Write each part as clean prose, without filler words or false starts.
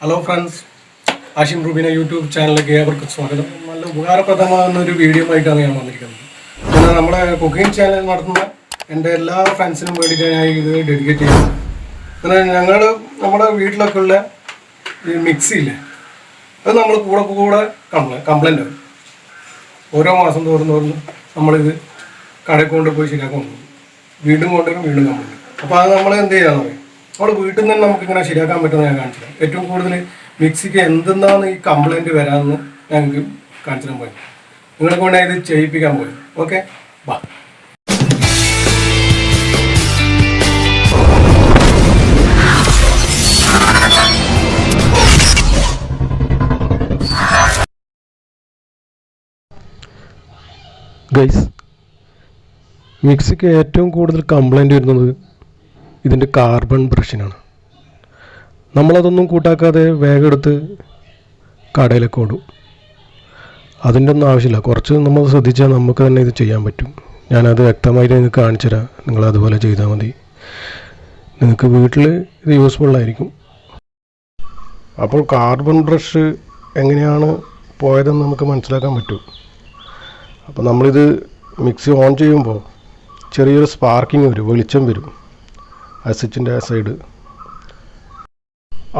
Hello friends, HASHIM RUBEENA YouTube channel ke avarkku swagatham. Nalla ഉപകാരപ്രദമാകുന്ന ഒരു video ആയിട്ടാണ് ഞാൻ വന്നിരിക്കുന്നത്. പിന്നെ നമ്മുടെ കുക്കിംഗ് ചാനൽ നടത്തുന്ന എൻ്റെ എല്ലാ ഫ്രണ്ട്സിനും വേണ്ടിയിട്ട് ഞാൻ ഇത് ഡെഡിക്കേറ്റ് ചെയ്യുന്നു. പിന്നെ നമ്മുടെ വീട്ടിലൊക്കെ ഉള്ള ഈ മിക്സി ഇല്ലേ, അത് നമ്മൾ കൂടെ കംപ്ലൈൻ്റ് ആവും. ഓരോ മാസം തോറും നമ്മളിത് കടയിൽ കൊണ്ടുപോയി ശരിയാക്കാൻ പോകും. വീണ്ടും കംപ്ലൈൻറ്റ്. അപ്പോൾ അത് നമ്മൾ എന്ത് ചെയ്യാന്ന് പറയും, നമ്മൾ വീട്ടിൽ നിന്ന് നമുക്കിങ്ങനെ ശരിയാക്കാൻ പറ്റുമെന്ന് ഞാൻ കാണിച്ചില്ല. ഏറ്റവും കൂടുതൽ മിക്സിക്ക് എന്തെന്നാണ് ഈ കംപ്ലൈൻറ്റ് വരാമെന്ന് ഞങ്ങൾക്ക് കാണിച്ചു തരാൻ പോയി. നിങ്ങളെ കൊണ്ട് ഇത് ചെയ്യിപ്പിക്കാൻ പോയി. ഓക്കെ, ബാ. ഗൈസ്, മിക്സിക്ക് ഏറ്റവും കൂടുതൽ കംപ്ലൈൻറ്റ് വരുന്നത് ഇതിൻ്റെ കാർബൺ ബ്രഷിനാണ്. നമ്മളതൊന്നും കൂട്ടാക്കാതെ വേഗം എടുത്ത് കടയിലേക്ക് ഓടും. അതിൻ്റെ ഒന്നും ആവശ്യമില്ല. കുറച്ച് നമ്മൾ ശ്രദ്ധിച്ചാൽ നമുക്ക് തന്നെ ഇത് ചെയ്യാൻ പറ്റും. ഞാനത് വ്യക്തമായിട്ട് നിങ്ങൾക്ക് കാണിച്ചു തരാം. നിങ്ങളതുപോലെ ചെയ്താൽ മതി. നിങ്ങൾക്ക് വീട്ടിൽ ഇത് യൂസ്ഫുള്ളായിരിക്കും. അപ്പോൾ കാർബൺ ബ്രഷ് എങ്ങനെയാണ് പോയതെന്ന് നമുക്ക് മനസ്സിലാക്കാൻ പറ്റും. അപ്പോൾ നമ്മളിത് മിക്സി ഓൺ ചെയ്യുമ്പോൾ ചെറിയൊരു സ്പാർക്കിങ് വരും, വെളിച്ചം വരും ആ സ്വിച്ചിൻ്റെ സൈഡ്.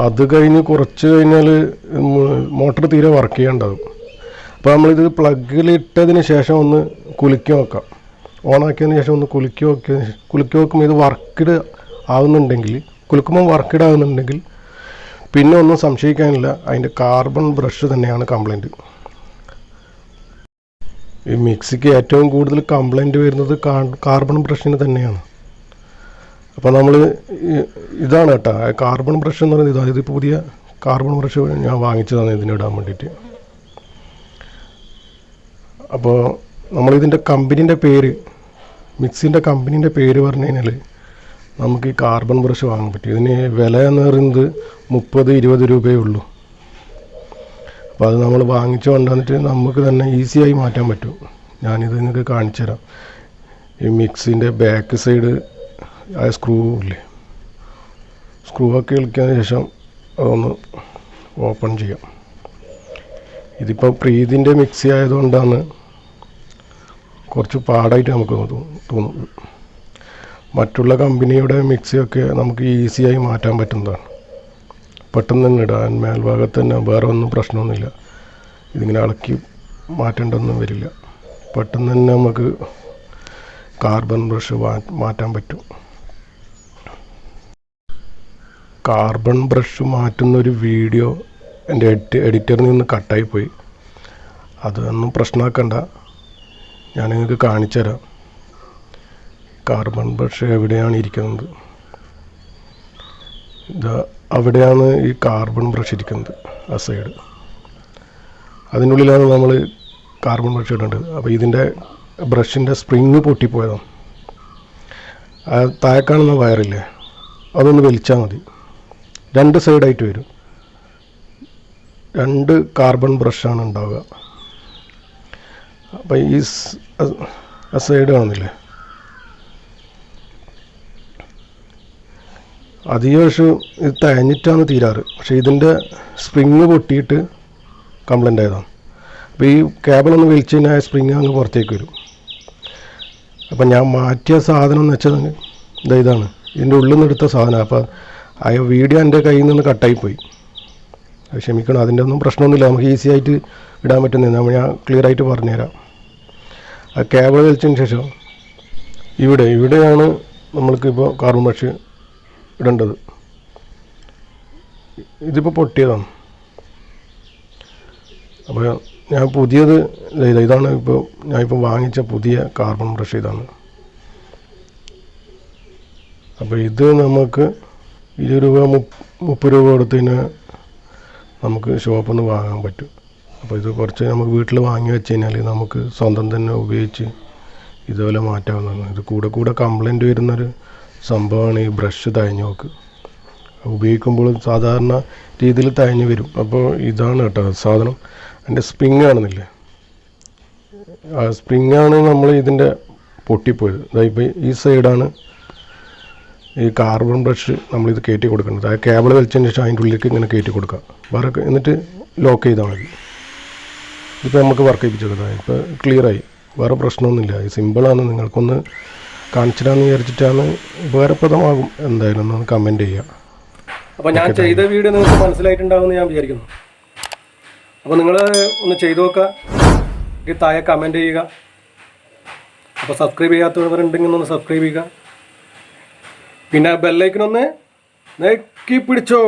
അത് കഴിഞ്ഞ് കുറച്ച് കഴിഞ്ഞാൽ മോട്ടർ തീരെ വർക്ക് ചെയ്യാണ്ടാകും. അപ്പോൾ നമ്മളിത് പ്ലഗിലിട്ടതിന് ശേഷം ഒന്ന് കുലുക്കി നോക്കാം. ഓണാക്കിയതിന് ശേഷം ഒന്ന് കുലുക്കി നോക്കുമ്പോൾ ഇത് വർക്കിഡ് ആവുന്നുണ്ടെങ്കിൽ, കുലുക്കുമ്പോൾ വർക്കിഡ് ആകുന്നുണ്ടെങ്കിൽ പിന്നെ ഒന്നും സംശയിക്കാനില്ല, അതിൻ്റെ കാർബൺ ബ്രഷ് തന്നെയാണ് കംപ്ലൈൻറ്റ്. ഈ മിക്സിക്ക് ഏറ്റവും കൂടുതൽ കംപ്ലൈൻറ്റ് വരുന്നത് കാർബൺ ബ്രഷിന് തന്നെയാണ്. അപ്പോൾ നമ്മൾ ഇതാണ് കേട്ടോ കാർബൺ ബ്രഷ് എന്ന് പറയുന്നത്. ഇതാണ്, ഇത് പുതിയ കാർബൺ ബ്രഷ് ഞാൻ വാങ്ങിച്ചതാണ് ഇതിനിടാൻ വേണ്ടിയിട്ട്. അപ്പോൾ നമ്മളിതിൻ്റെ കമ്പനീൻ്റെ പേര്, മിക്സിൻ്റെ കമ്പനീൻ്റെ പേര് പറഞ്ഞു കഴിഞ്ഞാൽ നമുക്ക് ഈ കാർബൺ ബ്രഷ് വാങ്ങാൻ പറ്റും. ഇതിന് വില എന്ന് പറയുന്നത് 30-20 രൂപയേ ഉള്ളൂ. അപ്പോൾ അത് നമ്മൾ വാങ്ങിച്ചു കൊണ്ടുവന്നിട്ട് നമുക്ക് തന്നെ ഈസിയായി മാറ്റാൻ പറ്റും. ഞാനിത് നിങ്ങൾക്ക് കാണിച്ചു തരാം. ഈ മിക്സിൻ്റെ ബാക്ക് സൈഡ് ആ സ്ക്രൂ ഇല്ലേ, സ്ക്രൂ ഒക്കെ ഇളക്കിയതിന് ശേഷം അതൊന്ന് ഓപ്പൺ ചെയ്യാം. ഇതിപ്പോൾ പ്രീതിൻ്റെ മിക്സി ആയതുകൊണ്ടാണ് കുറച്ച് പാടായിട്ട് നമുക്ക് തോന്നും. മറ്റുള്ള കമ്പനിയുടെ മിക്സിയൊക്കെ നമുക്ക് ഈസിയായി മാറ്റാൻ പറ്റുന്നതാണ്. പെട്ടെന്ന് തന്നെ ഇടാൻ മേൽഭാഗത്ത് തന്നെ വേറെ ഒന്നും പ്രശ്നമൊന്നുമില്ല. ഇതിങ്ങനെ ഇളക്കി മാറ്റേണ്ടതൊന്നും വരില്ല. പെട്ടെന്ന് തന്നെ നമുക്ക് കാർബൺ ബ്രഷ് മാറ്റാൻ പറ്റും. കാർബൺ ബ്രഷ് മാറ്റുന്നൊരു വീഡിയോ എൻ്റെ എഡിറ്ററിൽ നിന്ന് കട്ടായിപ്പോയി. അതൊന്നും പ്രശ്നമാക്കണ്ട, ഞാൻ നിങ്ങൾക്ക് കാണിച്ചു തരാം. കാർബൺ ബ്രഷ് എവിടെയാണ് ഇരിക്കുന്നത്. അവിടെയാണ് ഈ കാർബൺ ബ്രഷ് ഇരിക്കുന്നത്, ആ സൈഡ്. അതിനുള്ളിലാണ് നമ്മൾ കാർബൺ ബ്രഷ് ഇടേണ്ടത്. അപ്പോൾ ഇതിൻ്റെ ബ്രഷിൻ്റെ സ്പ്രിങ് പൊട്ടിപ്പോയതാണ്. ആ താഴെ കാണുന്ന വയറില്ലേ, അതൊന്ന് വലിച്ചാൽ മതി. 2 സൈഡായിട്ട് വരും. 2 കാർബൺ ബ്രഷാണ് ഉണ്ടാവുക. അപ്പോൾ ഈ സൈഡ് കാണുന്നില്ലേ, അധികം വർഷം ഇത് തഴഞ്ഞിട്ടാണ് തീരാറ്. പക്ഷേ ഇതിൻ്റെ സ്പ്രിങ് പൊട്ടിയിട്ട് കംപ്ലൈൻ്റ് ആയതാണ്. അപ്പോൾ ഈ കേബിളൊന്ന് വലിച്ചു കഴിഞ്ഞാൽ സ്പ്രിങ് അങ്ങ് പുറത്തേക്ക് വരും. അപ്പം ഞാൻ മാറ്റിയ സാധനം എന്ന് വെച്ചാൽ ഇതാണ്, ഇതിൻ്റെ ഉള്ളിൽ നിന്ന് എടുത്ത സാധനം. അപ്പോൾ ആ വീഡിയോ എൻ്റെ കയ്യിൽ നിന്ന് കട്ടായിപ്പോയി. അത് ക്ഷമിക്കണം, അതിൻ്റെ ഒന്നും പ്രശ്നമൊന്നുമില്ല. നമുക്ക് ഈസി ആയിട്ട് ഇടാൻ പറ്റുന്നതാണ്. ഞാൻ ക്ലിയർ ആയിട്ട് പറഞ്ഞുതരാം. ആ കേബിൾ വലിച്ചതിന് ശേഷം ഇവിടെയാണ് നമ്മൾക്കിപ്പോൾ കാർബൺ ബ്രഷ് ഇടേണ്ടത്. ഇതിപ്പോൾ പൊട്ടിയതാണ്. അപ്പോൾ ഞാൻ പുതിയത് ഇതാണ്. ഞാനിപ്പോൾ വാങ്ങിച്ച പുതിയ കാർബൺ ബ്രഷ് ഇതാണ്. അപ്പോൾ ഇത് നമുക്ക് 20 രൂപ 30 രൂപ കൊടുത്തതിന് നമുക്ക് ഷോപ്പിൽ നിന്ന് വാങ്ങാൻ പറ്റും. അപ്പോൾ ഇത് കുറച്ച് നമുക്ക് വീട്ടിൽ വാങ്ങി വെച്ച് കഴിഞ്ഞാൽ നമുക്ക് സ്വന്തം തന്നെ ഉപയോഗിച്ച് ഇതുപോലെ മാറ്റാവുന്നതാണ്. ഇത് കൂടെ കംപ്ലൈൻറ്റ് വരുന്നൊരു സംഭവമാണ് ഈ ബ്രഷ് തഴഞ്ഞു നോക്ക്. ഉപയോഗിക്കുമ്പോൾ സാധാരണ രീതിയിൽ തഴഞ്ഞു വരും. അപ്പോൾ ഇതാണ് കേട്ടോ സാധനം. അതിൻ്റെ സ്പ്രിങ് കാണുന്നില്ലേ, ആ സ്പ്രിങ്ങാണ് നമ്മൾ ഇതിൻ്റെ പൊട്ടിപ്പോയത്. ഇപ്പോൾ ഈ സൈഡാണ് ഈ കാർബൺ ബ്രഷ് നമ്മളിത് കയറ്റി കൊടുക്കേണ്ടത്. ആ കേബിൾ വലിച്ചതിന് ശേഷം അതിൻ്റെ ഉള്ളിലേക്ക് ഇങ്ങനെ കയറ്റി കൊടുക്കുക. വേറെ എന്നിട്ട് ലോക്ക് ചെയ്താൽ മതി. ഇപ്പോൾ നമുക്ക് വർക്ക് ചെയ്യിപ്പിച്ചെടുക്കാം. ഇപ്പോൾ ക്ലിയറായി, വേറെ പ്രശ്നമൊന്നുമില്ല. ഈ സിമ്പിളാണ്. നിങ്ങൾക്കൊന്ന് കാണിച്ചിടാന്ന് വിചാരിച്ചിട്ടാണ്. ഉപകാരപ്രദമാകും. എന്തായാലും ഒന്ന് കമൻറ്റ് ചെയ്യുക. അപ്പോൾ ഞാൻ ചെയ്ത വീഡിയോ നിങ്ങൾക്ക് മനസ്സിലായിട്ടുണ്ടാവുമെന്ന് ഞാൻ വിചാരിക്കുന്നു. അപ്പോൾ നിങ്ങൾ ഒന്ന് ചെയ്തു നോക്കുക, ഈ താഴെ കമൻറ്റ് ചെയ്യുക. അപ്പോൾ സബ്സ്ക്രൈബ് ചെയ്യാത്തവരുണ്ടെങ്കിൽ ഒന്ന് സബ്സ്ക്രൈബ് ചെയ്യുക. പിന്നെ ബെല്ലൈക്കനൊന്ന് നെക്കി പിടിച്ചോ.